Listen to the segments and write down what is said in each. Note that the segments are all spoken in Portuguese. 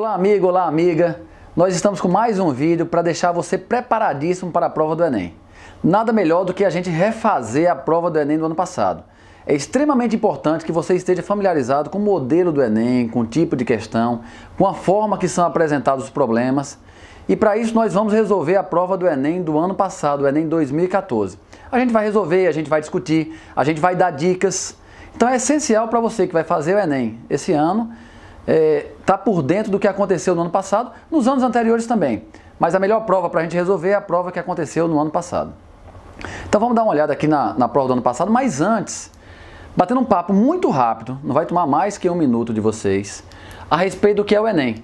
Olá amigo, olá amiga, nós estamos com mais um vídeo para deixar você preparadíssimo para a prova do Enem. Nada melhor do que a gente refazer a prova do Enem do ano passado. É extremamente importante que você esteja familiarizado com o modelo do Enem, com o tipo de questão, com a forma que são apresentados os problemas. E para isso nós vamos resolver a prova do Enem do ano passado, o Enem 2014. A gente vai resolver, a gente vai discutir, a gente vai dar dicas. Então é essencial para você que vai fazer o Enem esse ano, tá por dentro do que aconteceu no ano passado, nos anos anteriores também. Mas a melhor prova para a gente resolver é a prova que aconteceu no ano passado. Então vamos dar uma olhada aqui na prova do ano passado, mas antes, batendo um papo muito rápido, não vai tomar mais que 1 minuto de vocês, a respeito do que é o Enem.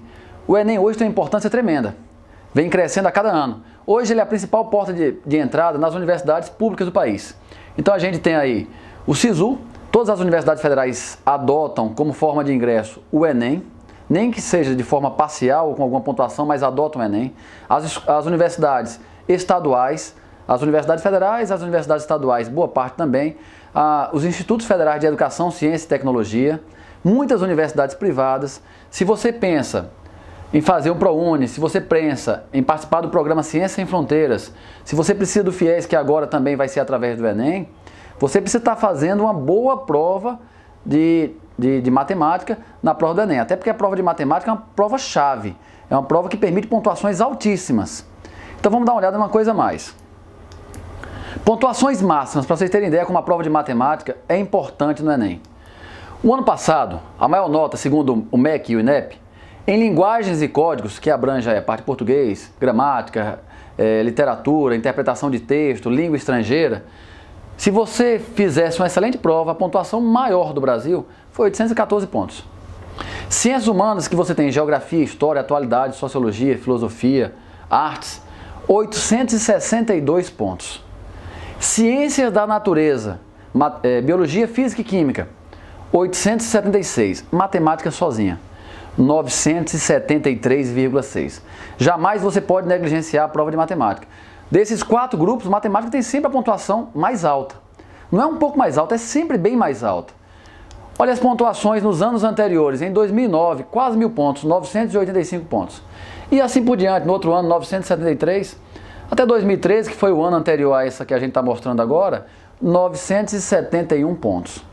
O Enem hoje tem uma importância tremenda, vem crescendo a cada ano. Hoje ele é a principal porta de entrada nas universidades públicas do país. Então a gente tem aí o SISU. Todas as universidades federais adotam como forma de ingresso o Enem, nem que seja de forma parcial ou com alguma pontuação, mas adotam o Enem. As universidades estaduais, as universidades federais, as universidades estaduais, boa parte também, os institutos federais de educação, ciência e tecnologia, muitas universidades privadas. Se você pensa em fazer um ProUni, se você pensa em participar do programa Ciência Sem Fronteiras, se você precisa do FIES, que agora também vai ser através do Enem, você precisa estar fazendo uma boa prova de matemática na prova do Enem. Até porque a prova de matemática é uma prova-chave. É uma prova que permite pontuações altíssimas. Então vamos dar uma olhada em uma coisa a mais. Pontuações máximas, para vocês terem ideia como a prova de matemática é importante no Enem. O ano passado, a maior nota, segundo o MEC e o INEP, em linguagens e códigos, que abrange a parte de português, gramática, literatura, interpretação de texto, língua estrangeira, se você fizesse uma excelente prova, a pontuação maior do Brasil foi 814 pontos. Ciências humanas, que você tem geografia, história, atualidade, sociologia, filosofia, artes, 862 pontos. Ciências da natureza, biologia, física e química, 876. Matemática sozinha, 973,6. Jamais você pode negligenciar a prova de matemática. Desses 4 grupos, matemática tem sempre a pontuação mais alta. Não é um pouco mais alta, é sempre bem mais alta. Olha as pontuações nos anos anteriores. Em 2009, quase 1000 pontos, 985 pontos. E assim por diante, no outro ano, 973. Até 2013, que foi o ano anterior a essa que a gente está mostrando agora, 971 pontos.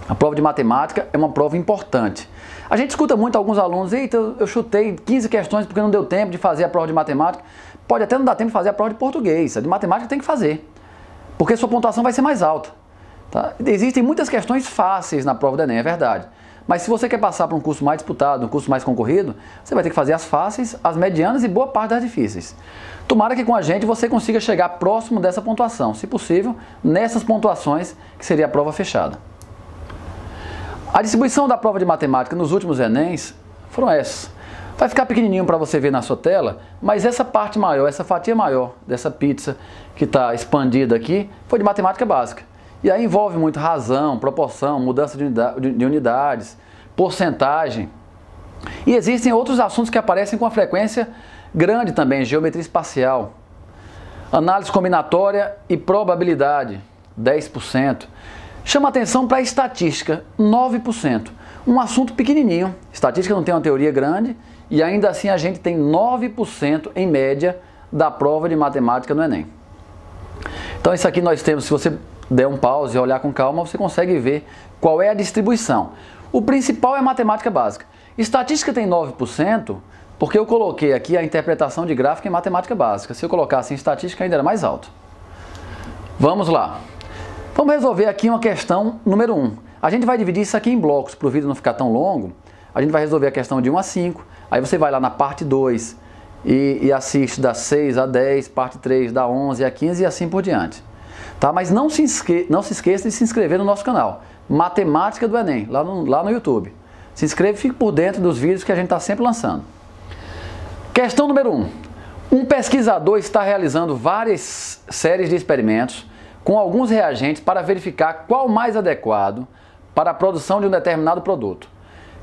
A prova de matemática é uma prova importante. A gente escuta muito alguns alunos: eita, eu chutei 15 questões porque não deu tempo de fazer a prova de matemática. Pode até não dar tempo de fazer a prova de português, a de matemática tem que fazer, porque sua pontuação vai ser mais alta. Tá? Existem muitas questões fáceis na prova do Enem, é verdade. Mas se você quer passar para um curso mais disputado, um curso mais concorrido, você vai ter que fazer as fáceis, as medianas e boa parte das difíceis. Tomara que com a gente você consiga chegar próximo dessa pontuação, se possível, nessas pontuações que seria a prova fechada. A distribuição da prova de matemática nos últimos Enems foram essas. Vai ficar pequenininho para você ver na sua tela, mas essa parte maior, essa fatia maior dessa pizza que está expandida aqui, foi de matemática básica. E aí envolve muito razão, proporção, mudança de unidades, porcentagem. E existem outros assuntos que aparecem com uma frequência grande também: geometria espacial, análise combinatória e probabilidade, 10%. Chama atenção para a estatística, 9%. Um assunto pequenininho. Estatística não tem uma teoria grande e ainda assim a gente tem 9% em média da prova de matemática no Enem. Então isso aqui nós temos, se você der um pause e olhar com calma, você consegue ver qual é a distribuição. O principal é matemática básica. Estatística tem 9% porque eu coloquei aqui a interpretação de gráfico em matemática básica. Se eu colocasse em estatística ainda era mais alto. Vamos lá. Vamos resolver aqui uma questão número 1. A gente vai dividir isso aqui em blocos, para o vídeo não ficar tão longo. A gente vai resolver a questão de 1 a 5, aí você vai lá na parte 2 e assiste da 6 a 10, parte 3 da 11 a 15 e assim por diante. Tá? Mas não se esqueça de se inscrever no nosso canal, Matemática do Enem, lá no YouTube. Se inscreve e fique por dentro dos vídeos que a gente está sempre lançando. Questão número 1. Um pesquisador está realizando várias séries de experimentos com alguns reagentes para verificar qual o mais adequado para a produção de um determinado produto.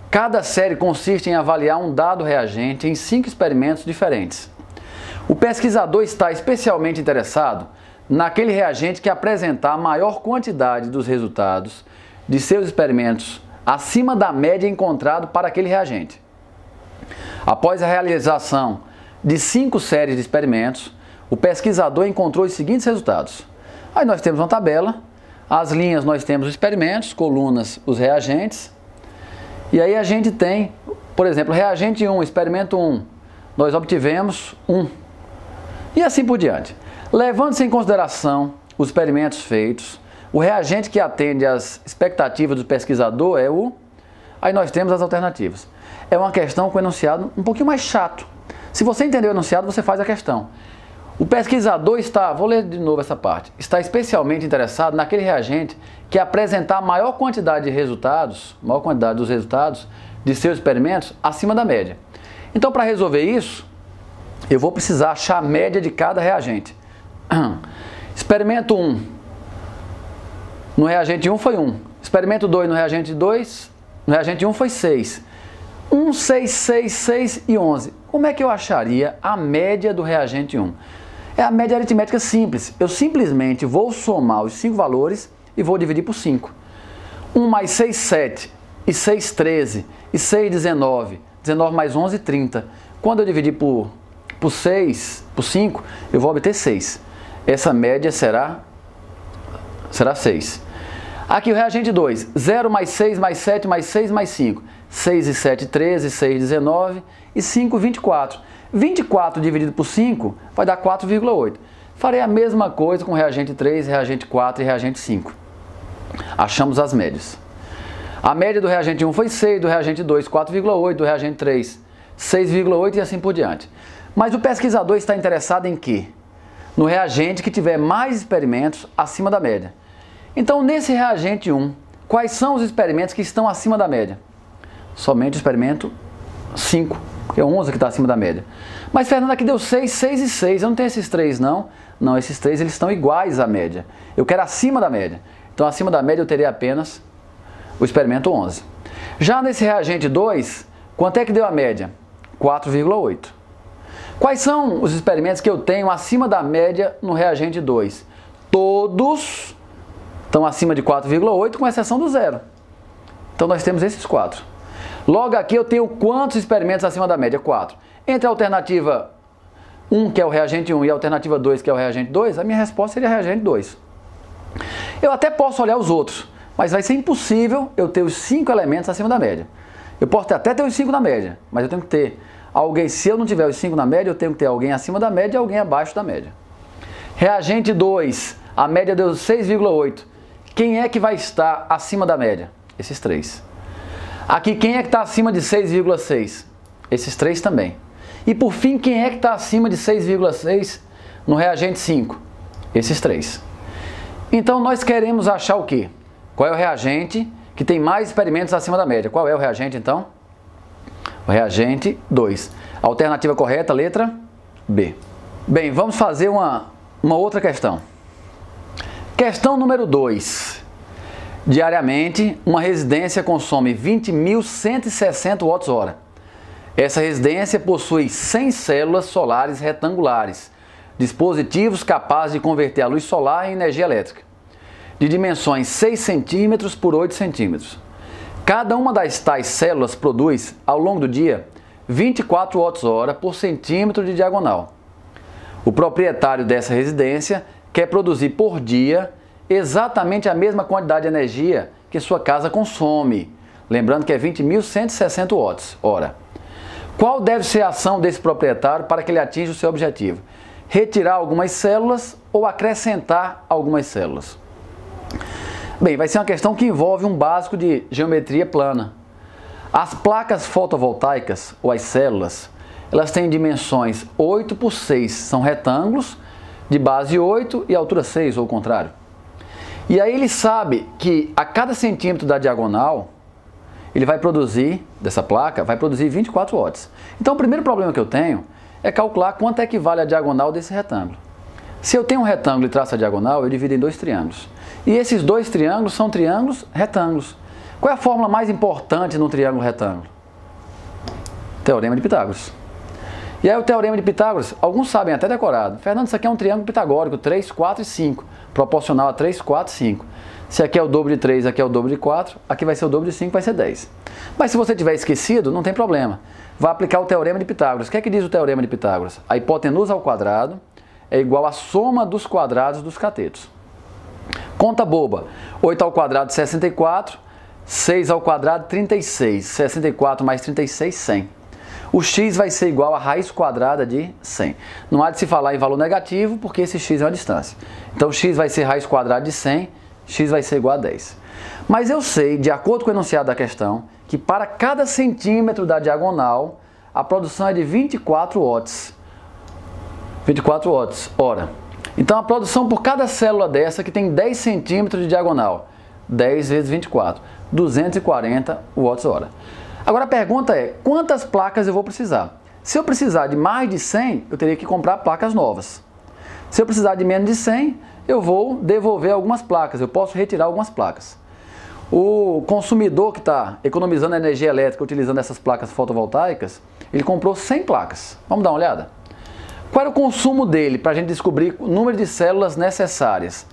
Cada série consiste em avaliar um dado reagente em 5 experimentos diferentes. O pesquisador está especialmente interessado naquele reagente que apresentar a maior quantidade dos resultados de seus experimentos acima da média encontrada para aquele reagente. Após a realização de 5 séries de experimentos, o pesquisador encontrou os seguintes resultados. Aí nós temos uma tabela, as linhas nós temos os experimentos, colunas os reagentes, e aí a gente tem, por exemplo, reagente 1, experimento 1, nós obtivemos 1, e assim por diante. Levando-se em consideração os experimentos feitos, o reagente que atende às expectativas do pesquisador é o... Aí nós temos as alternativas. É uma questão com enunciado um pouquinho mais chato. Se você entender o enunciado, você faz a questão. O pesquisador está, vou ler de novo essa parte, está especialmente interessado naquele reagente que apresentar maior quantidade de resultados, maior quantidade dos resultados de seus experimentos acima da média. Então, para resolver isso, eu vou precisar achar a média de cada reagente. Experimento 1, no reagente 1 foi 1. Experimento 2 no reagente 2, no reagente 1 foi 6. 1, 6, 6, 6 e 11. Como é que eu acharia a média do reagente 1? É a média aritmética simples. Eu simplesmente vou somar os 5 valores e vou dividir por 5. 1 mais 6, 7. E 6, 13. E 6, 19. 19 mais 11, 30. Quando eu dividir por 5, eu vou obter 6. Essa média será 6. Aqui o reagente 2. 0 mais 6 mais 7 mais 6 mais 5. 6 e 7, 13. 6, 19. E 5, 24. 24 dividido por 5 vai dar 4,8. Farei a mesma coisa com reagente 3, reagente 4 e reagente 5. Achamos as médias. A média do reagente 1 foi 6, do reagente 2, 4,8, do reagente 3, 6,8 e assim por diante. Mas o pesquisador está interessado em quê? No reagente que tiver mais experimentos acima da média. Então, nesse reagente 1, quais são os experimentos que estão acima da média? Somente o experimento 5. Porque é 11 que está acima da média. Mas, Fernando, aqui deu 6, 6 e 6. Eu não tenho esses 3, não. Não, esses 3 eles estão iguais à média. Eu quero acima da média. Então, acima da média eu terei apenas o experimento 11. Já nesse reagente 2, quanto é que deu a média? 4,8. Quais são os experimentos que eu tenho acima da média no reagente 2? Todos estão acima de 4,8, com exceção do 0. Então, nós temos esses 4. Logo aqui eu tenho quantos experimentos acima da média? 4. Entre a alternativa 1, que é o reagente 1, e a alternativa 2, que é o reagente 2, a minha resposta seria reagente 2. Eu até posso olhar os outros, mas vai ser impossível eu ter os 5 elementos acima da média. Eu posso até ter os 5 na média, mas eu tenho que ter alguém, se eu não tiver os 5 na média, eu tenho que ter alguém acima da média e alguém abaixo da média. Reagente 2, a média deu 6,8. Quem é que vai estar acima da média? Esses 3. Aqui, quem é que está acima de 6,6? Esses 3 também. E por fim, quem é que está acima de 6,6 no reagente 5? Esses 3. Então, nós queremos achar o quê? Qual é o reagente que tem mais experimentos acima da média? Qual é o reagente, então? O reagente 2. A alternativa correta, letra B. Bem, vamos fazer uma outra questão. Questão número 2. Diariamente, uma residência consome 20.160 Wh. Essa residência possui 100 células solares retangulares, dispositivos capazes de converter a luz solar em energia elétrica, de dimensões 6 cm por 8 cm. Cada uma das tais células produz, ao longo do dia, 24 Wh por centímetro de diagonal. O proprietário dessa residência quer produzir por dia exatamente a mesma quantidade de energia que sua casa consome. Lembrando que é 20.160 watts. Ora, qual deve ser a ação desse proprietário para que ele atinja o seu objetivo? Retirar algumas células ou acrescentar algumas células? Bem, vai ser uma questão que envolve um básico de geometria plana. As placas fotovoltaicas, ou as células, elas têm dimensões 8 por 6, são retângulos de base 8 e altura 6, ou o contrário. E aí ele sabe que a cada centímetro da diagonal, ele vai produzir, dessa placa, vai produzir 24 watts. Então o primeiro problema que eu tenho é calcular quanto é que vale a diagonal desse retângulo. Se eu tenho um retângulo e traço a diagonal, eu divido em 2 triângulos. E esses 2 triângulos são triângulos retângulos. Qual é a fórmula mais importante no triângulo retângulo? Teorema de Pitágoras. E aí o teorema de Pitágoras, alguns sabem até decorado. Fernando, isso aqui é um triângulo pitagórico, 3, 4 e 5. Proporcional a 3, 4, 5. Se aqui é o dobro de 3, aqui é o dobro de 4, aqui vai ser o dobro de 5, vai ser 10. Mas se você tiver esquecido, não tem problema. vai aplicar o teorema de Pitágoras. O que é que diz o teorema de Pitágoras? A hipotenusa ao quadrado é igual à soma dos quadrados dos catetos. Conta boba. 8 ao quadrado, 64. 6 ao quadrado, 36. 64 mais 36, 100. O x vai ser igual à raiz quadrada de 100. Não há de se falar em valor negativo, porque esse x é uma distância. Então, x vai ser raiz quadrada de 100, x vai ser igual a 10. Mas eu sei, de acordo com o enunciado da questão, que para cada centímetro da diagonal, a produção é de 24 watts. 24 watts, hora. Então, a produção por cada célula dessa, que tem 10 centímetros de diagonal, 10 vezes 24, 240 watts hora. Agora a pergunta é, quantas placas eu vou precisar? Se eu precisar de mais de 100, eu teria que comprar placas novas. Se eu precisar de menos de 100, eu vou devolver algumas placas, eu posso retirar algumas placas. O consumidor que está economizando energia elétrica utilizando essas placas fotovoltaicas, ele comprou 100 placas. Vamos dar uma olhada? Qual era o consumo dele para a gente descobrir o número de células necessárias?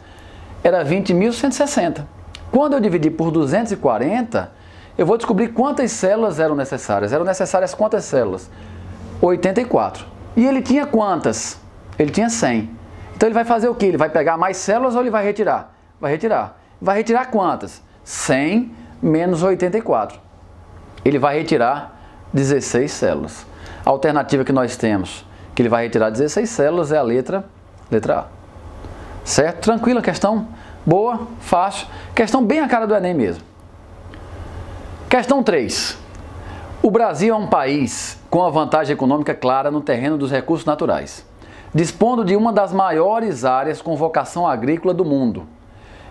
Era 20.160. Quando eu dividir por 240, eu vou descobrir quantas células eram necessárias. Eram necessárias quantas células? 84. E ele tinha quantas? Ele tinha 100. Então ele vai fazer o quê? Ele vai pegar mais células ou ele vai retirar? Vai retirar. Vai retirar quantas? 100 menos 84. Ele vai retirar 16 células. A alternativa que nós temos, que ele vai retirar 16 células, é a letra A. Certo? Tranquila a questão? Boa, fácil. Questão bem a cara do Enem mesmo. Questão 3. O Brasil é um país com a vantagem econômica clara no terreno dos recursos naturais, dispondo de uma das maiores áreas com vocação agrícola do mundo.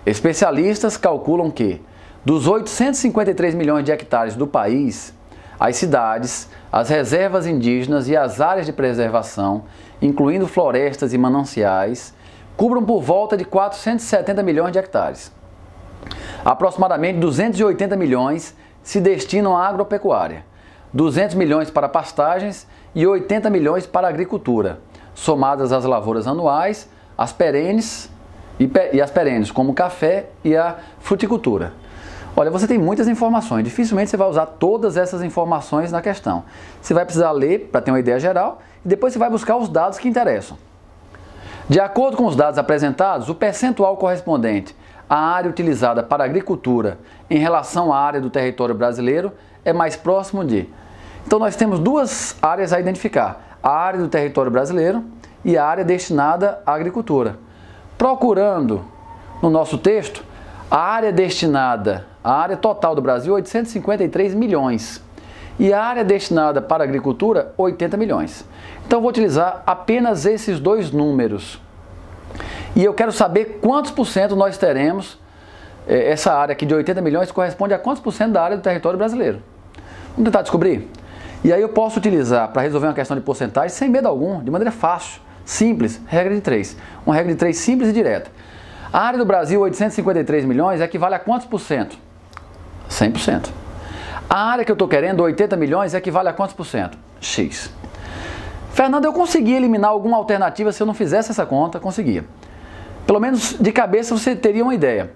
Especialistas calculam que, dos 853 milhões de hectares do país, as cidades, as reservas indígenas e as áreas de preservação, incluindo florestas e mananciais, cubram por volta de 470 milhões de hectares. Aproximadamente 280 milhões se destinam à agropecuária, 200 milhões para pastagens e 80 milhões para a agricultura, somadas as lavouras anuais, as perenes e as perenes, como o café e a fruticultura. Olha, você tem muitas informações, dificilmente você vai usar todas essas informações na questão. Você vai precisar ler para ter uma ideia geral e depois você vai buscar os dados que interessam. De acordo com os dados apresentados, o percentual correspondente à área utilizada para a agricultura em relação à área do território brasileiro é mais próximo de... Então nós temos duas áreas a identificar, a área do território brasileiro e a área destinada à agricultura. Procurando no nosso texto, a área destinada, a área total do Brasil, 853 milhões. E a área destinada para a agricultura, 80 milhões. Então eu vou utilizar apenas esses dois números. E eu quero saber quantos por cento nós teremos, essa área aqui de 80 milhões corresponde a quantos por cento da área do território brasileiro. Vamos tentar descobrir? E aí eu posso utilizar, para resolver uma questão de porcentagem, sem medo algum, de maneira fácil, simples, regra de 3. Uma regra de 3 simples e direta. A área do Brasil, 853 milhões, equivale a quantos por cento? 100%. A área que eu estou querendo, 80 milhões, equivale a quantos por cento? X. Fernando, eu conseguia eliminar alguma alternativa se eu não fizesse essa conta? Conseguia. Pelo menos de cabeça você teria uma ideia.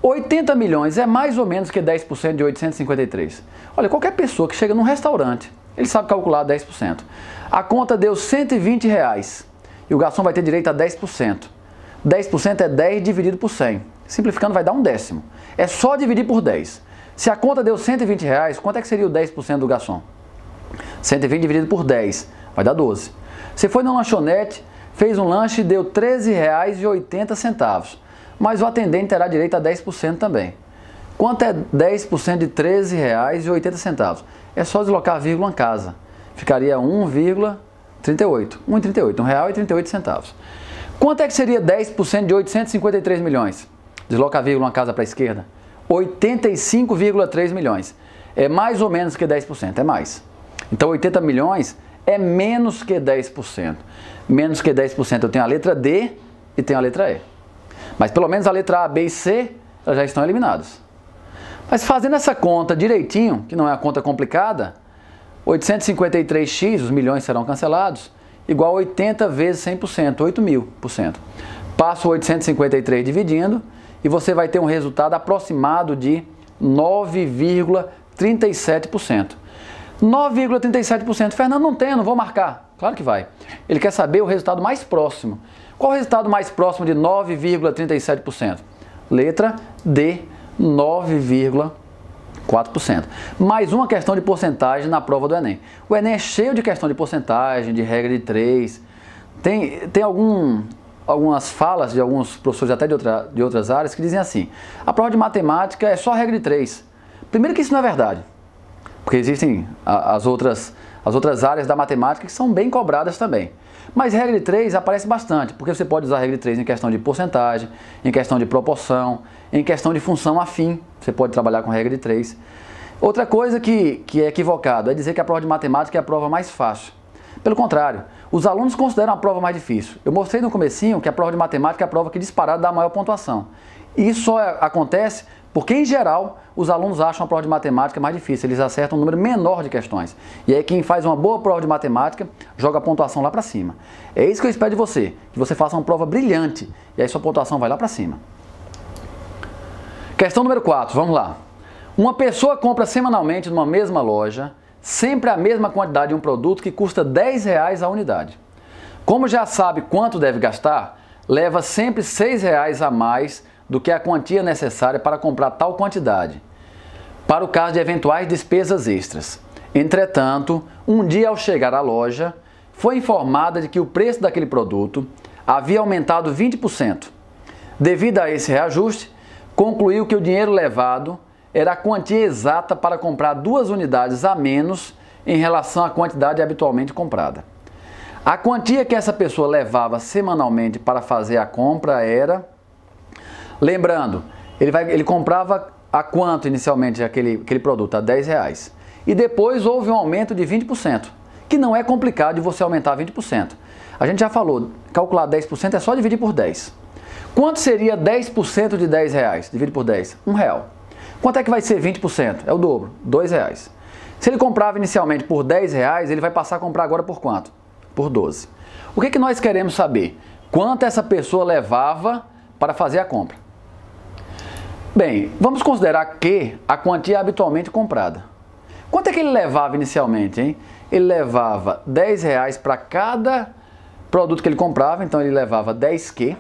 80 milhões é mais ou menos que 10% de 853. Olha, qualquer pessoa que chega num restaurante, ele sabe calcular 10%. A conta deu R$120 e o garçom vai ter direito a 10%. 10% é 10 dividido por 100. Simplificando, vai dar um décimo. É só dividir por 10. Se a conta deu R$120, quanto é que seria o 10% do garçom? 120 dividido por 10, vai dar 12. Você foi numa lanchonete, fez um lanche e deu R$13,80, mas o atendente terá direito a 10% também. Quanto é 10% de R$13,80? É só deslocar a vírgula em casa. Ficaria 1,38. 1,38, R$1,38. Quanto é que seria 10% de 853 milhões? Desloca a vírgula em casa para a esquerda. 85,3 milhões. É mais ou menos que 10%, é mais. Então 80 milhões é menos que 10%. Menos que 10% eu tenho a letra D e tenho a letra E. Mas pelo menos a letra A, B e C elas já estão eliminadas. Mas fazendo essa conta direitinho, que não é uma conta complicada, 853x, os milhões serão cancelados, igual a 80 vezes 100%, 8.000%. Passo 853 dividindo e você vai ter um resultado aproximado de 9,37%. 9,37%. Fernando, não tem, eu não vou marcar. Claro que vai. Ele quer saber o resultado mais próximo. Qual o resultado mais próximo de 9,37%? Letra D, 9,4%. Mais uma questão de porcentagem na prova do Enem. O Enem é cheio de questão de porcentagem, de regra de 3. Tem algumas falas de alguns professores até de outras áreas que dizem assim: a prova de matemática é só regra de 3. Primeiro que isso não é verdade, porque existem as outras áreas da matemática que são bem cobradas também. Mas regra de 3 aparece bastante, porque você pode usar regra de 3 em questão de porcentagem, em questão de proporção, em questão de função afim, você pode trabalhar com regra de 3. Outra coisa que é equivocado é dizer que a prova de matemática é a prova mais fácil. Pelo contrário, os alunos consideram a prova mais difícil. Eu mostrei no comecinho que a prova de matemática é a prova que disparado dá a maior pontuação. E isso só acontece porque, em geral, os alunos acham a prova de matemática mais difícil, eles acertam um número menor de questões. E aí quem faz uma boa prova de matemática joga a pontuação lá para cima. É isso que eu espero de você, que você faça uma prova brilhante e aí sua pontuação vai lá para cima. Questão número 4, vamos lá. Uma pessoa compra semanalmente numa mesma loja sempre a mesma quantidade de um produto que custa R$10 a unidade. Como já sabe quanto deve gastar, leva sempre R$6 a mais do que a quantia necessária para comprar tal quantidade, para o caso de eventuais despesas extras. Entretanto, um dia ao chegar à loja, foi informada de que o preço daquele produto havia aumentado 20%. Devido a esse reajuste, concluiu que o dinheiro levado era a quantia exata para comprar 2 unidades a menos em relação à quantidade habitualmente comprada. A quantia que essa pessoa levava semanalmente para fazer a compra era... Lembrando, ele comprava a quanto inicialmente aquele produto? A R$10. E depois houve um aumento de 20%, que não é complicado de você aumentar 20%. A gente já falou, calcular 10% é só dividir por 10. Quanto seria 10% de R$10? Dividir por 10? R$1. Quanto é que vai ser 20%? É o dobro, R$2. Se ele comprava inicialmente por R$10, ele vai passar a comprar agora por quanto? Por 12. O que nós queremos saber? Quanto essa pessoa levava para fazer a compra? Bem, vamos considerar que a quantia é habitualmente comprada. Quanto é que ele levava inicialmente, hein? Ele levava R$10 para cada produto que ele comprava, então ele levava 10Q.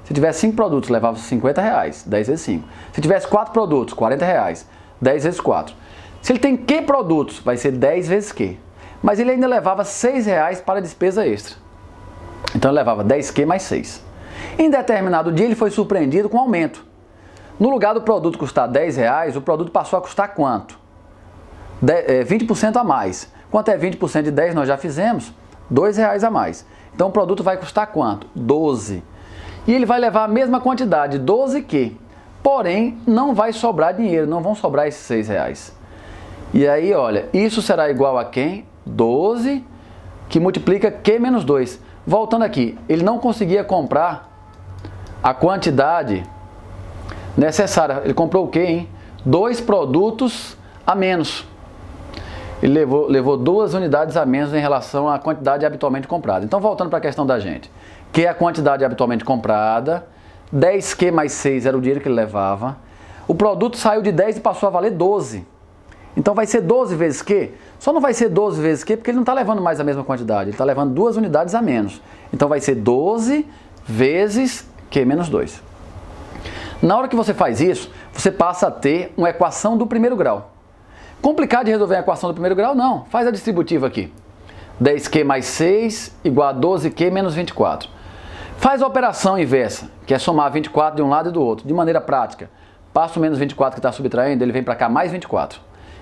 Se tivesse 5 produtos, levava R$50, 10 vezes 5. Se tivesse 4 produtos, R$40, 10 vezes 4. Se ele tem Q produtos, vai ser 10 vezes Q. Mas ele ainda levava R$6 para despesa extra. Então ele levava 10Q mais 6. Em determinado dia ele foi surpreendido com aumento. No lugar do produto custar R$10, o produto passou a custar quanto? 20% a mais. Quanto é 20% de 10? Nós já fizemos. R$2 a mais. Então o produto vai custar quanto? 12. E ele vai levar a mesma quantidade, 12Q. Porém, não vai sobrar dinheiro, não vão sobrar esses R$6. E aí, olha, isso será igual a quem? 12, que multiplica Q menos 2. Voltando aqui, ele não conseguia comprar a quantidade necessária. Ele comprou o quê, hein? 2 produtos a menos. Ele levou 2 unidades a menos em relação à quantidade habitualmente comprada. Então, voltando para a questão da gente. Que é a quantidade habitualmente comprada, 10Q mais 6 era o dinheiro que ele levava. O produto saiu de 10 e passou a valer 12. Então vai ser 12 vezes Q. Só não vai ser 12 vezes Q porque ele não está levando mais a mesma quantidade. Ele está levando 2 unidades a menos. Então vai ser 12 vezes Q menos 2. Na hora que você faz isso, você passa a ter uma equação do primeiro grau. Complicado de resolver a equação do primeiro grau? Não. Faz a distributiva aqui. 10Q mais 6 igual a 12Q menos 24. Faz a operação inversa, que é somar 24 de um lado e do outro, de maneira prática. Passa o menos 24 que está subtraindo, ele vem para cá mais 24.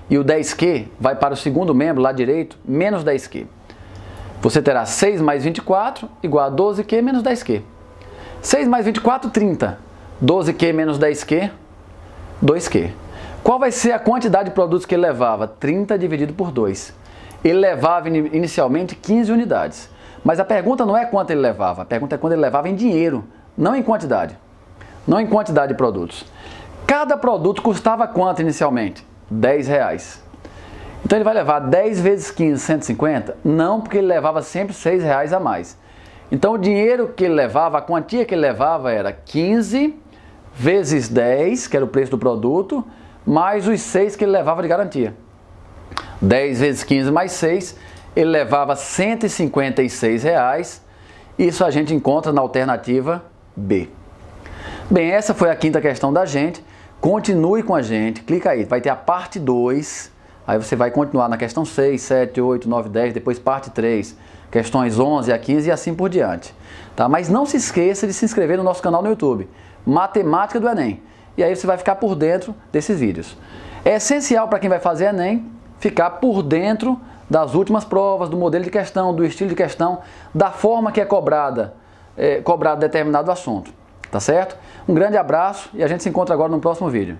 E o 10Q vai para o segundo membro, lá direito, menos 10Q. Você terá 6 mais 24 igual a 12Q menos 10Q. 6 mais 24, 30. 12Q menos 10Q, 2Q. Qual vai ser a quantidade de produtos que ele levava? 30 dividido por 2. Ele levava inicialmente 15 unidades. Mas a pergunta não é quanto ele levava, a pergunta é quanto ele levava em dinheiro, não em quantidade. Não em quantidade de produtos. Cada produto custava quanto inicialmente? R$10. Então ele vai levar 10 vezes 15, 150? Não, porque ele levava sempre R$6 a mais. Então o dinheiro que ele levava, a quantia que ele levava era 15 vezes 10, que era o preço do produto, mais os 6 que ele levava de garantia. 10 vezes 15 mais 6, ele levava R$ 156. Isso a gente encontra na alternativa B. Bem, essa foi a quinta questão da gente. Continue com a gente, clica aí, vai ter a parte 2. Aí você vai continuar na questão 6, 7, 8, 9, 10, depois parte 3, questões 11 a 15 e assim por diante. Tá? Mas não se esqueça de se inscrever no nosso canal no YouTube, Matemática do Enem. E aí você vai ficar por dentro desses vídeos. É essencial para quem vai fazer Enem ficar por dentro das últimas provas, do modelo de questão, do estilo de questão, da forma que é cobrado determinado assunto. Tá certo? Um grande abraço e a gente se encontra agora no próximo vídeo.